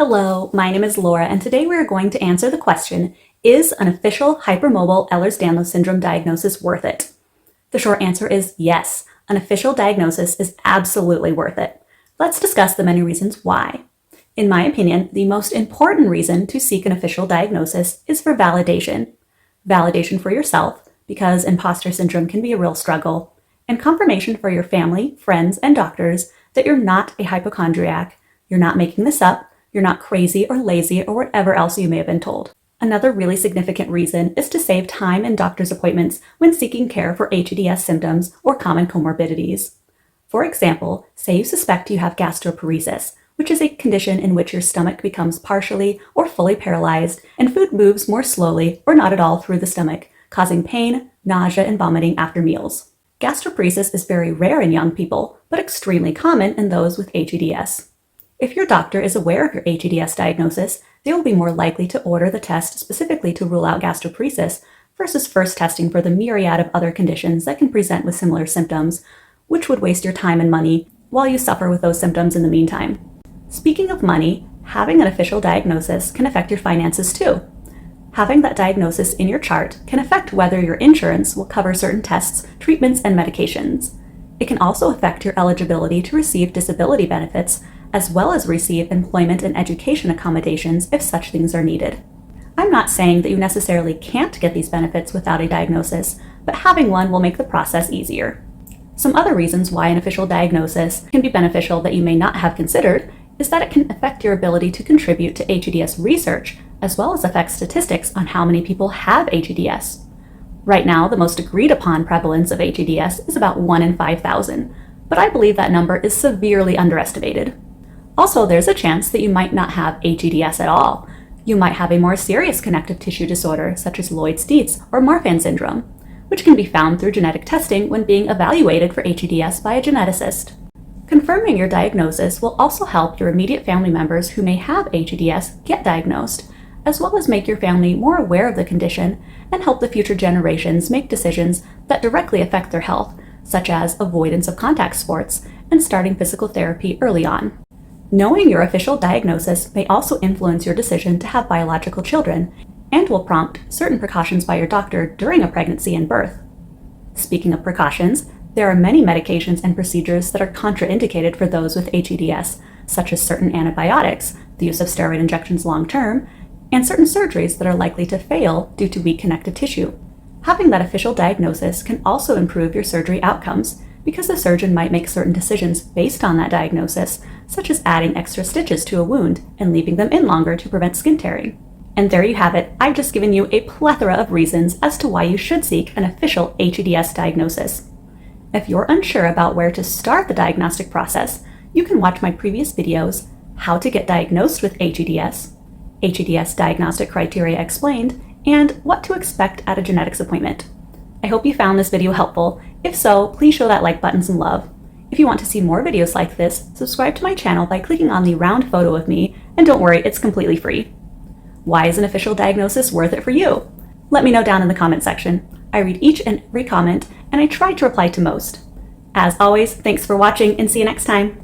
Hello, my name is Laura, and today we are going to answer the question, is an official hypermobile Ehlers-Danlos Syndrome diagnosis worth it? The short answer is yes, an official diagnosis is absolutely worth it. Let's discuss the many reasons why. In my opinion, the most important reason to seek an official diagnosis is for validation. Validation for yourself, because imposter syndrome can be a real struggle, and confirmation for your family, friends, and doctors that you're not a hypochondriac, you're not making this up, you're not crazy or lazy or whatever else you may have been told. Another really significant reason is to save time in doctor's appointments when seeking care for hEDS symptoms or common comorbidities. For example, say you suspect you have gastroparesis, which is a condition in which your stomach becomes partially or fully paralyzed and food moves more slowly or not at all through the stomach, causing pain, nausea, and vomiting after meals. Gastroparesis is very rare in young people, but extremely common in those with hEDS. If your doctor is aware of your hEDS diagnosis, they will be more likely to order the test specifically to rule out gastroparesis versus first testing for the myriad of other conditions that can present with similar symptoms, which would waste your time and money while you suffer with those symptoms in the meantime. Speaking of money, having an official diagnosis can affect your finances too. Having that diagnosis in your chart can affect whether your insurance will cover certain tests, treatments, and medications. It can also affect your eligibility to receive disability benefits, as well as receive employment and education accommodations if such things are needed. I'm not saying that you necessarily can't get these benefits without a diagnosis, but having one will make the process easier. Some other reasons why an official diagnosis can be beneficial that you may not have considered is that it can affect your ability to contribute to hEDS research, as well as affect statistics on how many people have hEDS. Right now, the most agreed upon prevalence of hEDS is about 1 in 5,000, but I believe that number is severely underestimated. Also, there's a chance that you might not have hEDS at all. You might have a more serious connective tissue disorder, such as Loeys-Dietz or Marfan syndrome, which can be found through genetic testing when being evaluated for hEDS by a geneticist. Confirming your diagnosis will also help your immediate family members who may have hEDS get diagnosed, as well as make your family more aware of the condition and help the future generations make decisions that directly affect their health, such as avoidance of contact sports and starting physical therapy early on. Knowing your official diagnosis may also influence your decision to have biological children and will prompt certain precautions by your doctor during a pregnancy and birth. Speaking of precautions, there are many medications and procedures that are contraindicated for those with hEDS, such as certain antibiotics, the use of steroid injections long-term, and certain surgeries that are likely to fail due to weak connective tissue. Having that official diagnosis can also improve your surgery outcomes because the surgeon might make certain decisions based on that diagnosis, such as adding extra stitches to a wound and leaving them in longer to prevent skin tearing. And there you have it. I've just given you a plethora of reasons as to why you should seek an official hEDS diagnosis. If you're unsure about where to start the diagnostic process, you can watch my previous videos, How to Get Diagnosed with hEDS, hEDS Diagnostic Criteria Explained, and What to Expect at a Genetics Appointment. I hope you found this video helpful. If so, please show that like button some love. If you want to see more videos like this, subscribe to my channel by clicking on the round photo of me, and don't worry, it's completely free. Why is an official diagnosis worth it for you? Let me know down in the comment section. I read each and every comment, and I try to reply to most. As always, thanks for watching, and see you next time.